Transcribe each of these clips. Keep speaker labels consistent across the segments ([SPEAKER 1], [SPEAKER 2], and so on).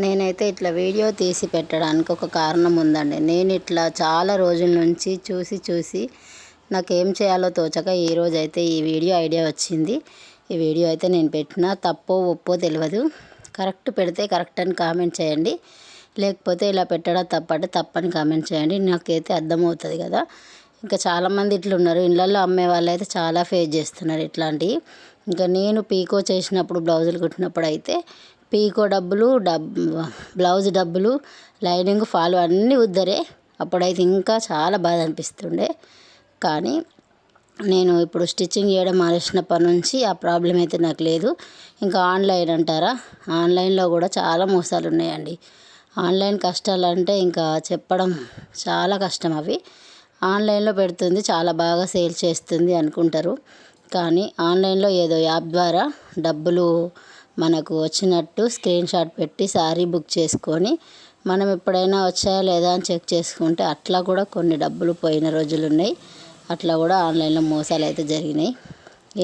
[SPEAKER 1] నేనైతే ఇట్లా వీడియో తీసి పెట్టడానికి ఒక కారణం ఉందండి. నేను ఇట్లా చాలా రోజుల నుంచి చూసి నాకేం చేయాలో తోచక ఈరోజైతే ఈ వీడియో ఐడియా వచ్చింది. ఈ వీడియో అయితే నేను పెట్టినా తప్పో ఒప్పో తెలియదు. కరెక్ట్ పెడితే కరెక్ట్ అని కామెంట్ చేయండి, లేకపోతే ఇలా పెట్టడం తప్పంటే తప్పని కామెంట్ చేయండి. నాకైతే అర్థమవుతుంది కదా. ఇంకా చాలామంది ఇట్లా ఉన్నారు, ఇళ్ళల్లో అమ్మే వాళ్ళు అయితే చాలా ఫేస్ చేస్తున్నారు ఇట్లాంటివి. ఇంకా నేను పీకో చేసినప్పుడు బ్లౌజులు కుట్టినప్పుడు అయితే పీకో డబ్బులు బ్లౌజ్ డబ్బులు లైనింగ్ ఫాలు అన్నీ ఉద్దరే. అప్పుడైతే ఇంకా చాలా బాధ అనిపిస్తుండే. కానీ నేను ఇప్పుడు స్టిచ్చింగ్ చేయడం మానేసినప్పటి నుంచి ఆ ప్రాబ్లం అయితే నాకు లేదు. ఇంకా ఆన్లైన్ అంటారా, ఆన్లైన్లో కూడా చాలా మోసాలు ఉన్నాయండి. ఆన్లైన్ కష్టాలు అంటే ఇంకా చెప్పడం చాలా కష్టం. అవి ఆన్లైన్లో పెడుతుంది, చాలా బాగా సేల్ చేస్తుంది అనుకుంటారు. కానీ ఆన్లైన్లో ఏదో యాప్ ద్వారా డబ్బులు మనకు వచ్చినట్టు స్క్రీన్ షాట్ పెట్టి శారీ బుక్ చేసుకొని మనం ఎప్పుడైనా వచ్చాయా లేదా అని చెక్ చేసుకుంటే అట్లా కూడా కొన్ని డబ్బులు పోయిన రోజులు ఉన్నాయి. అట్లా కూడా ఆన్లైన్లో మోసాలు అయితే జరిగినాయి.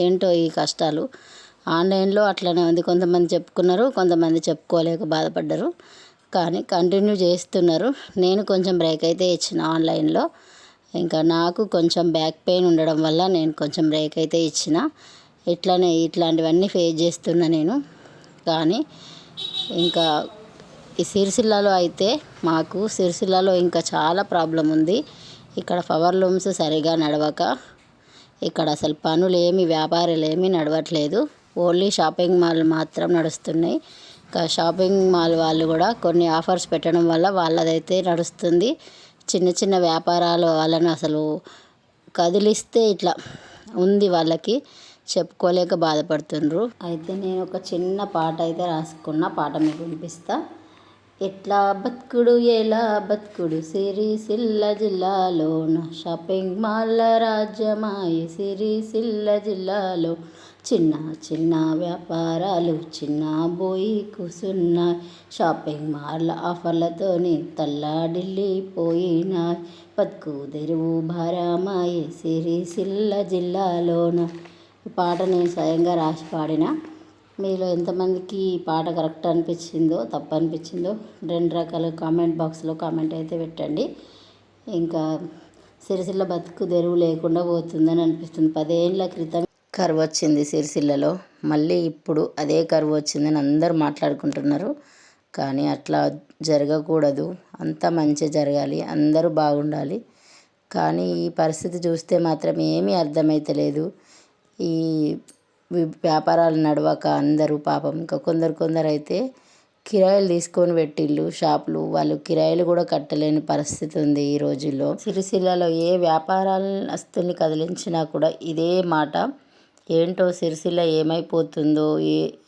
[SPEAKER 1] ఏంటో ఈ కష్టాలు ఆన్లైన్లో అట్లనే ఉంది. కొంతమంది చెప్పుకున్నారు, కొంతమంది చెప్పుకోలేక బాధపడ్డారు. కానీ కంటిన్యూ చేస్తున్నారు. నేను కొంచెం బ్రేక్ అయితే ఇచ్చిన ఆన్లైన్లో. ఇంకా నాకు కొంచెం బ్యాక్ పెయిన్ ఉండడం వల్ల నేను కొంచెం బ్రేక్ అయితే ఇచ్చిన. ఇట్లానే ఇట్లాంటివన్నీ ఫేస్ చేస్తున్నా నేను. కానీ ఇంకా ఈ సిరిసిల్లలో అయితే మాకు సిరిసిల్లలో ఇంకా చాలా ప్రాబ్లం ఉంది. ఇక్కడ పవర్ లూమ్స్ సరిగా నడవక ఇక్కడ అసలు పనులు ఏమి వ్యాపారాలు ఏమీ నడవట్లేదు. ఓన్లీ షాపింగ్ మాల్ మాత్రం నడుస్తున్నాయి. ఇంకా షాపింగ్ మాల్ వాళ్ళు కూడా కొన్ని ఆఫర్స్ పెట్టడం వల్ల వాళ్ళదైతే నడుస్తుంది. చిన్న చిన్న వ్యాపారాలు వాళ్ళని అసలు కదిలిస్తే ఇట్లా ఉంది, వాళ్ళకి చెప్పుకోలేక బాధపడుతుండ్రు. అయితే నేను ఒక చిన్న పాట అయితే రాసుకున్న, పాట మీకు వినిపిస్తా. ఎట్లా బతుకుడు ఎలా బతుకుడు సిరిసిల్ల జిల్లాలోన, షాపింగ్ మాల్ల రాజ్యమాయ సిరిసిల్ల జిల్లాలో, చిన్న చిన్న వ్యాపారాలు చిన్న బోయి కూసున్నాయి, షాపింగ్ మాల్ ఆఫర్లతోని తల్లాడిల్లిపోయినాయి, బతుకు తెరువు భారమాయే సిరిసిల్ల జిల్లాలోన. ఈ పాట నేను స్వయంగా రాసి పాడిన. మీలో ఎంతమందికి ఈ పాట కరెక్ట్ అనిపించిందో తప్పు అనిపించిందో 2 రకాల కామెంట్ బాక్స్లో కామెంట్ అయితే పెట్టండి. ఇంకా సిరిసిల్ల బతుకు తెరువు లేకుండా పోతుందని అనిపిస్తుంది. 10 ఏళ్ళ క్రితం కరువు వచ్చింది సిరిసిల్లలో, మళ్ళీ ఇప్పుడు అదే కరువు వచ్చిందని అందరూ మాట్లాడుకుంటున్నారు. కానీ అట్లా జరగకూడదు, అంతా మంచి జరగాలి, అందరూ బాగుండాలి. కానీ ఈ పరిస్థితి చూస్తే మాత్రం ఏమీ అర్థమైతలేదు. ఈ వ్యాపారాలు నడవక అందరూ పాపం ఇంకా కొందరు అయితే కిరాయిలు తీసుకొని పెట్టిళ్ళు షాపులు. వాళ్ళు కిరాయిలు కూడా కట్టలేని పరిస్థితి ఉంది ఈ రోజుల్లో. సిరిసిల్లలో ఏ వ్యాపారాస్తుల్ని కదిలించినా కూడా ఇదే మాట. ఏంటో సిరిసిల్ల ఏమైపోతుందో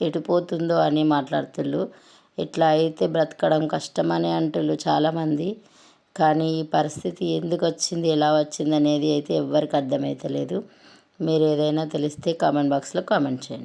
[SPEAKER 1] ఎటుపోతుందో అని మాట్లాడుతుళ్ళు. ఇట్లా అయితే బ్రతకడం కష్టమని అంటుళ్ళు చాలామంది. కానీ ఈ పరిస్థితి ఎందుకు వచ్చింది, ఎలా వచ్చింది అనేది అయితే ఎవ్వరికి అర్థమవుతలేదు. మీరు ఏదైనా తెలిస్తే కామెంట్ బాక్స్లో కామెంట్ చేయండి.